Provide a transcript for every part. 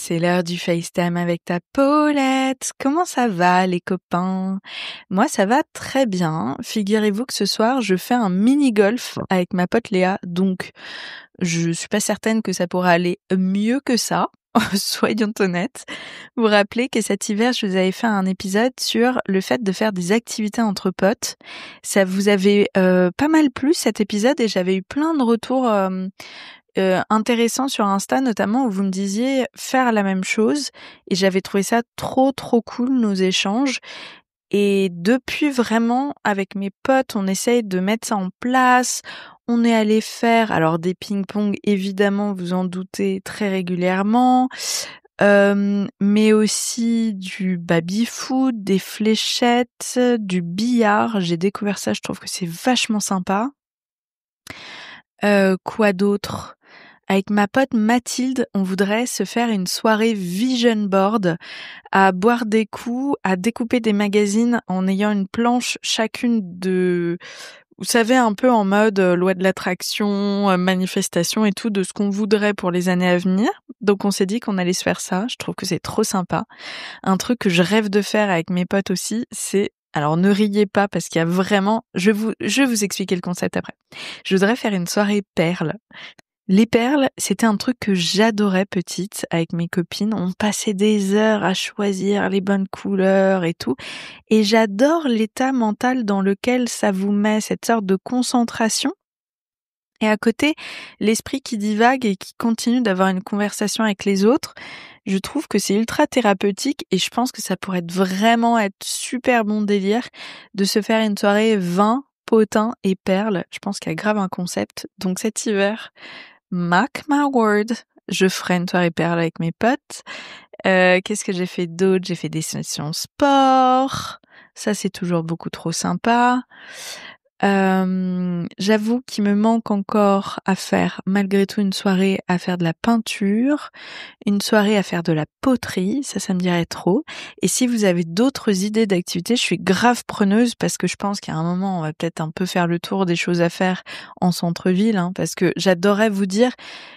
C'est l'heure du FaceTime avec ta Paulette. Comment ça va les copains? Moi ça va très bien. Figurez-vous que ce soir je fais un mini-golf avec ma pote Léa, donc je suis pas certaine que ça pourra aller mieux que ça. Soyons honnêtes. Vous vous rappelez que cet hiver, je vous avais fait un épisode sur le fait de faire des activités entre potes. Ça vous avait pas mal plu cet épisode et j'avais eu plein de retours intéressants sur Insta notamment où vous me disiez faire la même chose et j'avais trouvé ça trop cool nos échanges. Et depuis vraiment, avec mes potes, on essaye de mettre ça en place. On est allé faire, alors des ping-pong, évidemment, vous en doutez, très régulièrement, mais aussi du baby-foot, des fléchettes, du billard. J'ai découvert ça, je trouve que c'est vachement sympa. Quoi d'autre? Avec ma pote Mathilde, on voudrait se faire une soirée vision board, à boire des coups, à découper des magazines en ayant une planche chacune de, vous savez, un peu en mode loi de l'attraction, manifestation et tout, de ce qu'on voudrait pour les années à venir. Donc on s'est dit qu'on allait se faire ça. Je trouve que c'est trop sympa. Un truc que je rêve de faire avec mes potes aussi, c'est, alors ne riez pas parce qu'il y a vraiment, je vais vous expliquer le concept après. Je voudrais faire une soirée perles. Les perles, c'était un truc que j'adorais petite avec mes copines. On passait des heures à choisir les bonnes couleurs et tout. Et j'adore l'état mental dans lequel ça vous met, cette sorte de concentration. Et à côté, l'esprit qui divague et qui continue d'avoir une conversation avec les autres. Je trouve que c'est ultra thérapeutique et je pense que ça pourrait vraiment être super bon délire de se faire une soirée vin, potin et perles. Je pense qu'il y a grave un concept. Donc cet hiver, mark my word, je ferai une soirée perles avec mes potes. Qu'est-ce que j'ai fait d'autre? J'ai fait des sessions sport. Ça, c'est toujours beaucoup trop sympa. J'avoue qu'il me manque encore à faire, malgré tout, une soirée à faire de la peinture, une soirée à faire de la poterie, ça me dirait trop. Et si vous avez d'autres idées d'activités, je suis grave preneuse parce que je pense qu'à un moment, on va peut-être un peu faire le tour des choses à faire en centre-ville, hein, parce que j'adorerais vous dire,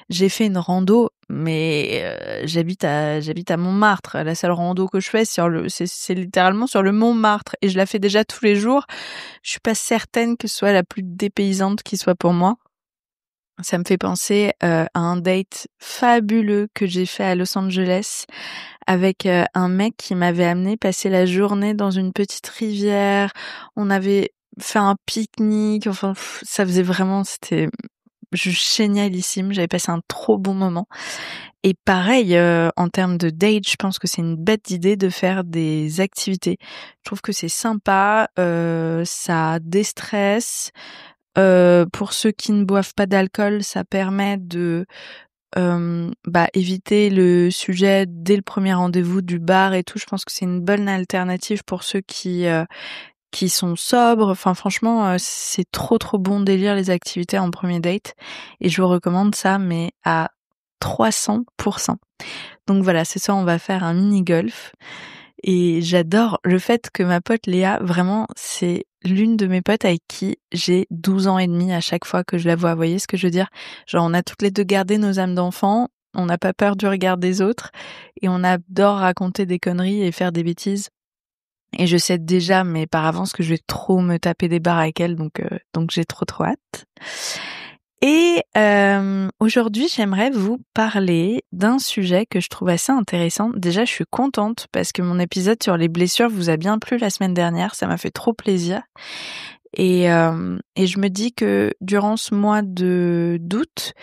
j'ai fait une rando, mais j'habite à Montmartre. La seule rando que je fais, c'est littéralement sur le Montmartre et je la fais déjà tous les jours. Je suis pas certaine que ce soit la plus dépaysante qui soit pour moi. Ça me fait penser à un date fabuleux que j'ai fait à Los Angeles avec un mec qui m'avait amené passer la journée dans une petite rivière. On avait fait un pique-nique. Enfin, ça faisait vraiment, c'était génialissime. J'avais passé un trop bon moment. Et pareil, en termes de date, je pense que c'est une bête idée de faire des activités. Je trouve que c'est sympa, ça déstresse. Pour ceux qui ne boivent pas d'alcool, ça permet de éviter le sujet dès le premier rendez-vous du bar et tout. Je pense que c'est une bonne alternative pour ceux qui sont sobres. Enfin, franchement, c'est trop bon délire les activités en premier date. Et je vous recommande ça, mais à 300%. Donc voilà, ce soir, on va faire un mini-golf. Et j'adore le fait que ma pote Léa, vraiment, c'est l'une de mes potes avec qui j'ai 12 ans et demi à chaque fois que je la vois. Vous voyez ce que je veux dire? Genre, on a toutes les deux gardé nos âmes d'enfant, on n'a pas peur du regard des autres, et on adore raconter des conneries et faire des bêtises. Et je sais déjà, mais par avance, que je vais trop me taper des barres avec elle, donc j'ai trop hâte. Et aujourd'hui, j'aimerais vous parler d'un sujet que je trouve assez intéressant. Déjà, je suis contente parce que mon épisode sur les blessures vous a bien plu la semaine dernière. Ça m'a fait trop plaisir. Et je me dis que durant ce mois d'août,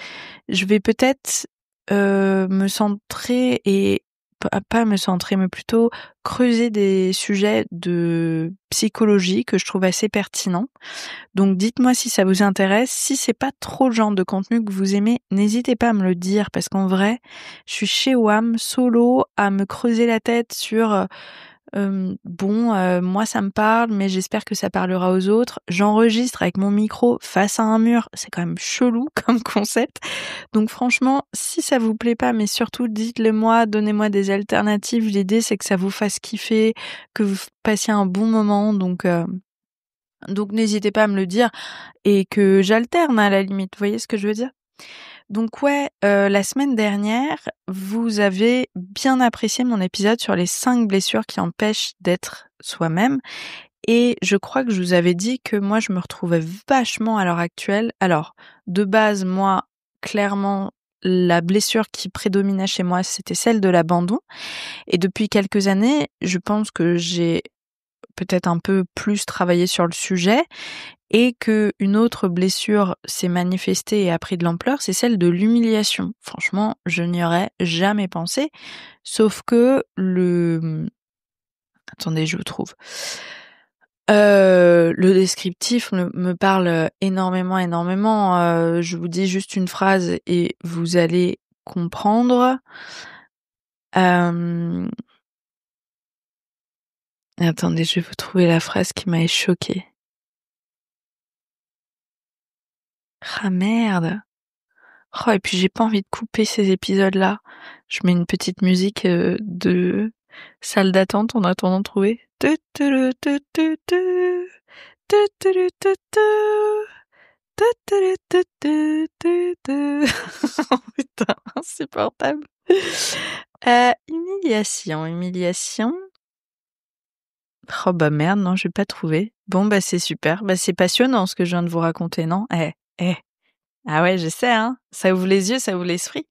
je vais peut-être me centrer et pas me centrer, mais plutôt creuser des sujets de psychologie que je trouve assez pertinents. Donc dites-moi si ça vous intéresse. Si c'est pas trop le genre de contenu que vous aimez, n'hésitez pas à me le dire parce qu'en vrai, je suis chez WAM solo à me creuser la tête sur moi ça me parle, mais j'espère que ça parlera aux autres. J'enregistre avec mon micro face à un mur, c'est quand même chelou comme concept. Donc franchement, si ça vous plaît pas, mais surtout dites-le moi, donnez-moi des alternatives. L'idée c'est que ça vous fasse kiffer, que vous passiez un bon moment. Donc n'hésitez pas à me le dire et que j'alterne à la limite. Vous voyez ce que je veux dire? Donc ouais, la semaine dernière, vous avez bien apprécié mon épisode sur les 5 blessures qui empêchent d'être soi-même et je crois que je vous avais dit que moi, je me retrouvais vachement à l'heure actuelle. Alors, de base, moi, clairement, la blessure qui prédominait chez moi, c'était celle de l'abandon et depuis quelques années, je pense que j'ai peut-être un peu plus travaillé sur le sujet et qu'une autre blessure s'est manifestée et a pris de l'ampleur, c'est celle de l'humiliation. Franchement, je n'y aurais jamais pensé, sauf que attendez, je vous trouve. Le descriptif me parle énormément. Je vous dis juste une phrase et vous allez comprendre. Attendez, je vais vous trouver la phrase qui m'a choquée. Ah merde! Oh, et puis j'ai pas envie de couper ces épisodes-là. Je mets une petite musique de salle d'attente en attendant de trouver. Tu, tu, tu, tu, tu, tu. Tu, tu, tu, tu, tu. Tu, tu, tu, tu, tu, tu. Oh putain, insupportable. Humiliation. Oh bah merde, non, je vais pas trouver. Bon bah c'est super. Bah c'est passionnant ce que je viens de vous raconter, non? Eh. Ah ouais, je sais, hein. Ça ouvre les yeux, ça ouvre l'esprit.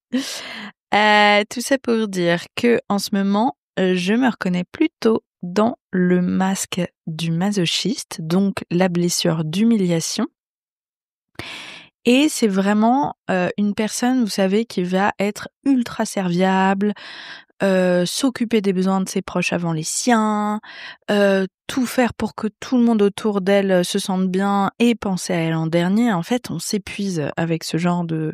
Tout ça pour dire que en ce moment, je me reconnais plutôt dans le masque du masochiste, donc la blessure d'humiliation. Et c'est vraiment une personne, vous savez, qui va être ultra serviable, s'occuper des besoins de ses proches avant les siens, tout faire pour que tout le monde autour d'elle se sente bien et penser à elle en dernier. En fait, on s'épuise avec ce genre de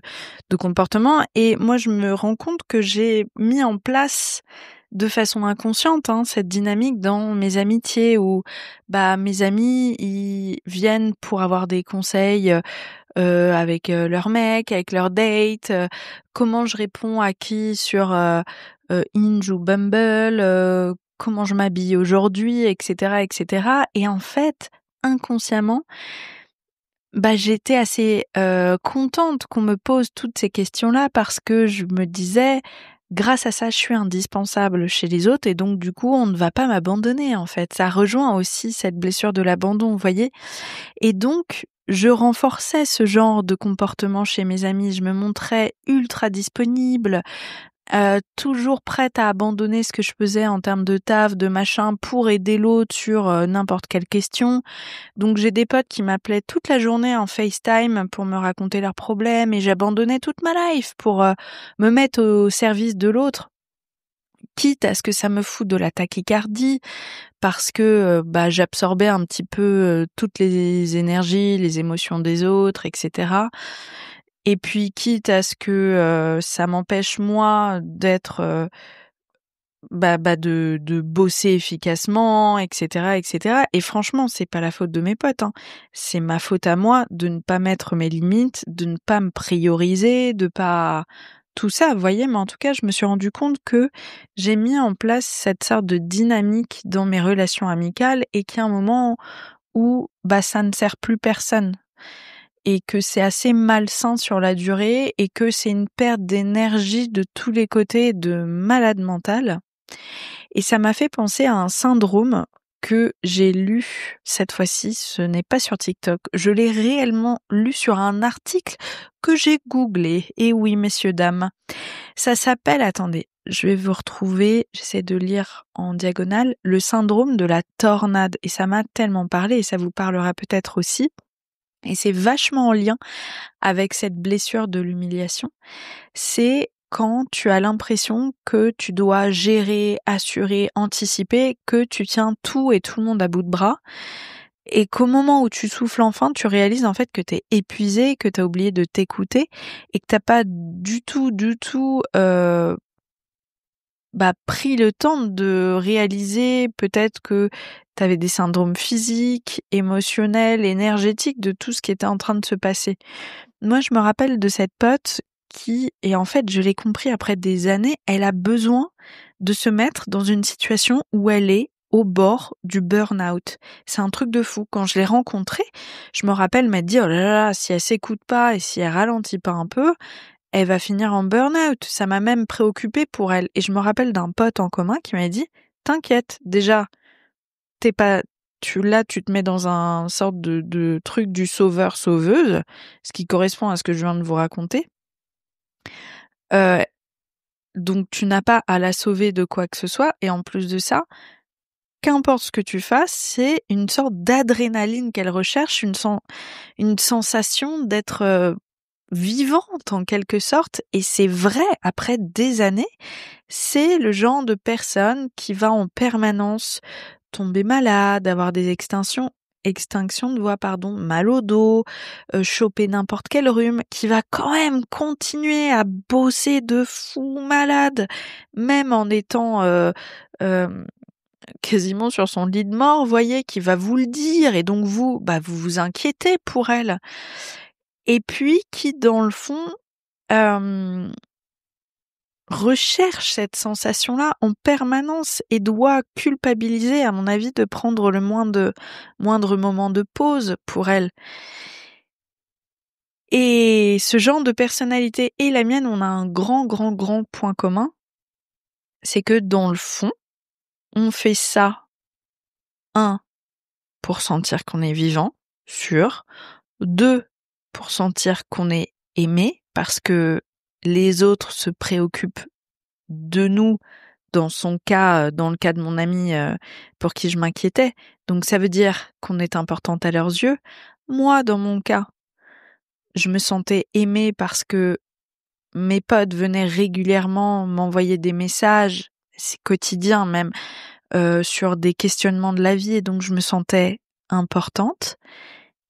comportement. Et moi, je me rends compte que j'ai mis en place de façon inconsciente cette dynamique dans mes amitiés où mes amis ils viennent pour avoir des conseils avec leur mec, avec leur date, comment je réponds à qui sur Hinge ou Bumble, comment je m'habille aujourd'hui, etc., etc. Et en fait, inconsciemment, j'étais assez contente qu'on me pose toutes ces questions-là parce que je me disais, grâce à ça, je suis indispensable chez les autres et donc du coup, on ne va pas m'abandonner en fait. Ça rejoint aussi cette blessure de l'abandon, vous voyez. Et donc, je renforçais ce genre de comportement chez mes amis. Je me montrais ultra disponible, toujours prête à abandonner ce que je faisais en termes de taf, de machin, pour aider l'autre sur n'importe quelle question. Donc j'ai des potes qui m'appelaient toute la journée en FaceTime pour me raconter leurs problèmes et j'abandonnais toute ma life pour me mettre au service de l'autre, quitte à ce que ça me foute de la tachycardie, parce que j'absorbais un petit peu toutes les énergies, les émotions des autres, etc. Et puis quitte à ce que ça m'empêche moi d'être de bosser efficacement, etc., etc. Et franchement, c'est pas la faute de mes potes, hein. C'est ma faute à moi de ne pas mettre mes limites, de ne pas me prioriser, de pas tout ça, vous voyez. Mais en tout cas, je me suis rendu compte que j'ai mis en place cette sorte de dynamique dans mes relations amicales et qu'il y a un moment où ça ne sert plus personne et que c'est assez malsain sur la durée et que c'est une perte d'énergie de tous les côtés, de malade mental. Et ça m'a fait penser à un syndrome que j'ai lu cette fois-ci, ce n'est pas sur TikTok, je l'ai réellement lu sur un article que j'ai googlé. Et oui, messieurs, dames, ça s'appelle, attendez, je vais vous retrouver, j'essaie de lire en diagonale, le syndrome de la tornade. Et ça m'a tellement parlé et ça vous parlera peut-être aussi. Et c'est vachement en lien avec cette blessure de l'humiliation. C'est quand tu as l'impression que tu dois gérer, assurer, anticiper, que tu tiens tout et tout le monde à bout de bras, et qu'au moment où tu souffles enfin, tu réalises en fait que t'es épuisé, que t'as oublié de t'écouter, et que t'as pas du tout pris le temps de réaliser peut-être que t'avais des syndromes physiques, émotionnels, énergétiques de tout ce qui était en train de se passer. Moi, je me rappelle de cette pote qui, et en fait, je l'ai compris après des années, elle a besoin de se mettre dans une situation où elle est au bord du burn-out. C'est un truc de fou. Quand je l'ai rencontrée, je me rappelle m'être dit, oh là là, si elle s'écoute pas et si elle ralentit pas un peu, elle va finir en burn-out. Ça m'a même préoccupée pour elle. Et je me rappelle d'un pote en commun qui m'a dit, t'inquiète, déjà, tu te mets dans un sorte de truc du sauveur-sauveuse, ce qui correspond à ce que je viens de vous raconter. Donc tu n'as pas à la sauver de quoi que ce soit, et en plus de ça, qu'importe ce que tu fasses, c'est une sorte d'adrénaline qu'elle recherche, une sensation d'être vivante en quelque sorte, et c'est vrai, après des années, c'est le genre de personne qui va en permanence tomber malade, avoir des extinctions de voix, mal au dos, choper n'importe quel rhume, qui va quand même continuer à bosser de fou malade, même en étant quasiment sur son lit de mort, voyez, qui va vous le dire, et donc vous vous inquiétez pour elle. Et puis qui, dans le fond, recherche cette sensation-là en permanence et doit culpabiliser, à mon avis, de prendre le moindre moment de pause pour elle. Et ce genre de personnalité et la mienne, on a un grand point commun. C'est que dans le fond, on fait ça, pour sentir qu'on est vivant, sûr. 2, pour sentir qu'on est aimé, parce que les autres se préoccupent de nous, dans son cas, dans le cas de mon amie pour qui je m'inquiétais. Donc ça veut dire qu'on est importante à leurs yeux. Moi, dans mon cas, je me sentais aimée parce que mes potes venaient régulièrement m'envoyer des messages, c'est quotidien même, sur des questionnements de la vie, et donc je me sentais importante.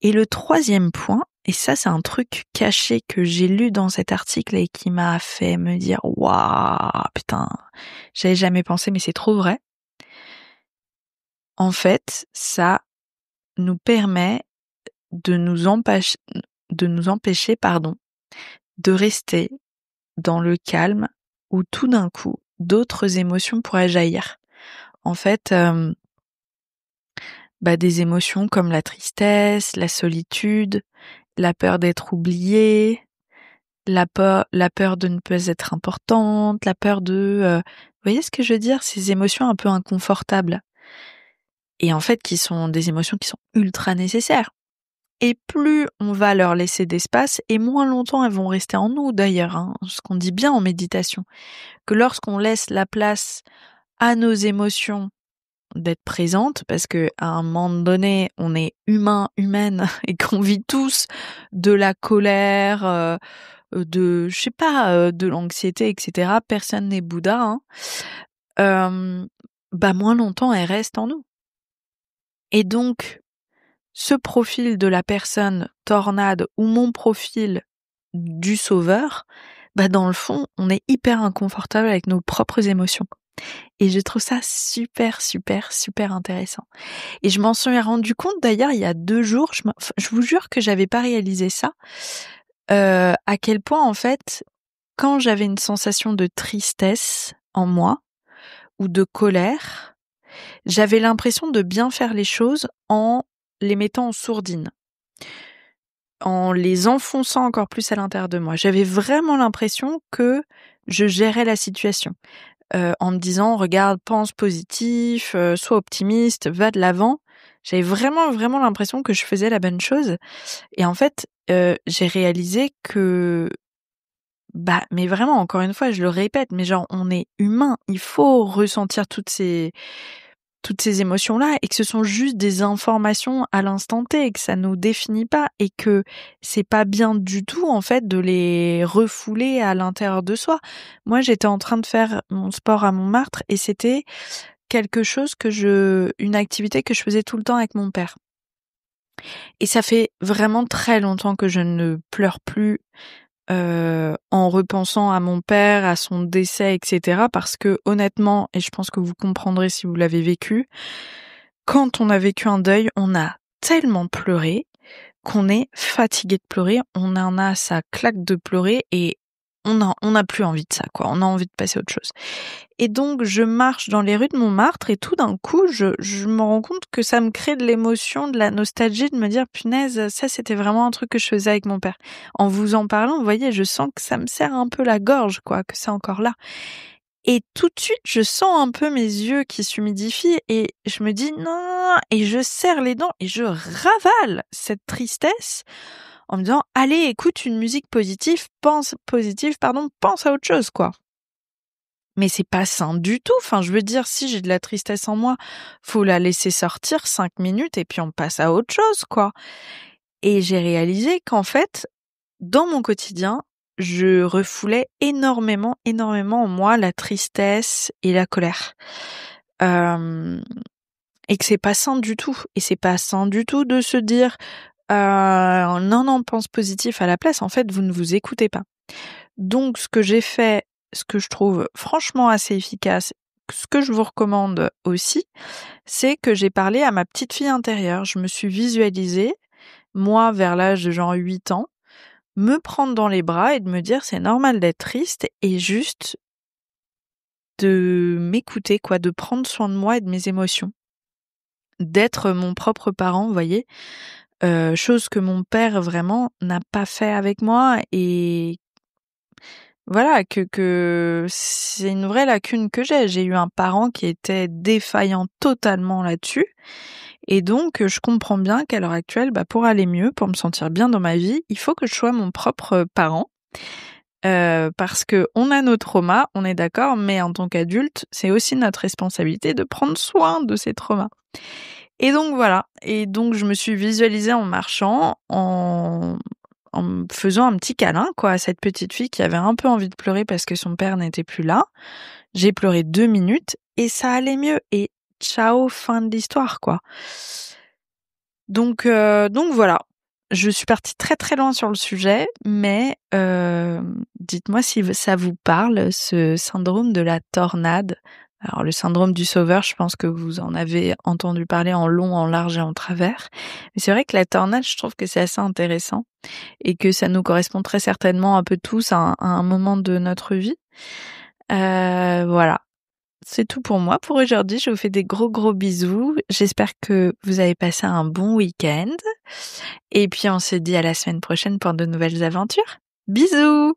Et le 3e point, et ça c'est un truc caché que j'ai lu dans cet article et qui m'a fait me dire waouh, putain, j'avais jamais pensé, mais c'est trop vrai. En fait, ça nous permet de nous empêcher, de rester dans le calme où tout d'un coup d'autres émotions pourraient jaillir. En fait, des émotions comme la tristesse, la solitude, la peur d'être oubliée, la peur de ne pas être importante, la peur de... vous voyez ce que je veux dire? Ces émotions un peu inconfortables. Et en fait, qui sont des émotions qui sont ultra nécessaires. Et plus on va leur laisser d'espace, et moins longtemps elles vont rester en nous d'ailleurs, hein, ce qu'on dit bien en méditation, que lorsqu'on laisse la place à nos émotions d'être présentes, parce que à un moment donné, on est humaine, et qu'on vit tous de la colère, de l'anxiété, etc. Personne n'est Bouddha, hein. Moins longtemps elles restent en nous. Et donc, ce profil de la personne tornade ou mon profil du sauveur, dans le fond, on est hyper inconfortable avec nos propres émotions. Et je trouve ça super intéressant. Et je m'en suis rendu compte d'ailleurs il y a 2 jours, je vous jure que j'avais pas réalisé ça, à quel point en fait, quand j'avais une sensation de tristesse en moi, ou de colère, j'avais l'impression de bien faire les choses en les mettant en sourdine, en les enfonçant encore plus à l'intérieur de moi. J'avais vraiment l'impression que je gérais la situation, en me disant regarde, pense positif, sois optimiste, va de l'avant. J'avais vraiment l'impression que je faisais la bonne chose, et en fait, j'ai réalisé que mais vraiment, encore une fois, je le répète, mais genre on est humain, il faut ressentir toutes ces émotions-là, et que ce sont juste des informations à l'instant T, et que ça nous définit pas, et que c'est pas bien du tout, en fait, de les refouler à l'intérieur de soi. Moi, j'étais en train de faire mon sport à Montmartre, et c'était quelque chose une activité que je faisais tout le temps avec mon père. Et ça fait vraiment très longtemps que je ne pleure plus, en repensant à mon père, à son décès, etc. Parce que honnêtement, et je pense que vous comprendrez si vous l'avez vécu, quand on a vécu un deuil, on a tellement pleuré qu'on est fatigué de pleurer, on en a sa claque de pleurer, et on n'a plus envie de ça, quoi. On a envie de passer à autre chose. Et donc, je marche dans les rues de Montmartre et tout d'un coup, je me rends compte que ça me crée de l'émotion, de la nostalgie, de me dire, punaise, ça, c'était vraiment un truc que je faisais avec mon père. En vous en parlant, vous voyez, je sens que ça me serre un peu la gorge, quoi, que c'est encore là. Et tout de suite, je sens un peu mes yeux qui s'humidifient et je me dis non, et je serre les dents et je ravale cette tristesse en me disant allez, écoute une musique positive, pense à autre chose, quoi. Mais c'est pas sain du tout. Enfin, je veux dire, si j'ai de la tristesse en moi, faut la laisser sortir 5 minutes et puis on passe à autre chose, quoi. Et j'ai réalisé qu'en fait, dans mon quotidien, je refoulais énormément en moi la tristesse et la colère. Et que c'est pas sain du tout. Et c'est pas sain du tout de se dire non, pense positif à la place. En fait, vous ne vous écoutez pas. Donc, ce que j'ai fait, ce que je trouve franchement assez efficace, ce que je vous recommande aussi, c'est que j'ai parlé à ma petite fille intérieure. Je me suis visualisée, moi, vers l'âge de genre 8 ans, me prendre dans les bras et de me dire c'est normal d'être triste et juste de m'écouter, quoi, de prendre soin de moi et de mes émotions. D'être mon propre parent, vous voyez, chose que mon père vraiment n'a pas fait avec moi et voilà, que c'est une vraie lacune que j'ai. J'ai eu un parent qui était défaillant totalement là-dessus et donc je comprends bien qu'à l'heure actuelle, pour aller mieux, pour me sentir bien dans ma vie, il faut que je sois mon propre parent. Parce que on a nos traumas, on est d'accord, mais en tant qu'adulte, c'est aussi notre responsabilité de prendre soin de ces traumas. Et donc voilà, et donc je me suis visualisée en marchant, en me faisant un petit câlin, quoi, à cette petite fille qui avait un peu envie de pleurer parce que son père n'était plus là. J'ai pleuré 2 minutes et ça allait mieux. Et ciao, fin de l'histoire, quoi. Donc voilà. Je suis partie très très loin sur le sujet, mais dites-moi si ça vous parle, ce syndrome de la tornade. Alors le syndrome du sauveur, je pense que vous en avez entendu parler en long, en large et en travers. Mais c'est vrai que la tornade, je trouve que c'est assez intéressant et que ça nous correspond très certainement un peu tous à un moment de notre vie. Voilà. C'est tout pour moi pour aujourd'hui. Je vous fais des gros bisous. J'espère que vous avez passé un bon week-end. Et puis on se dit à la semaine prochaine pour de nouvelles aventures. Bisous!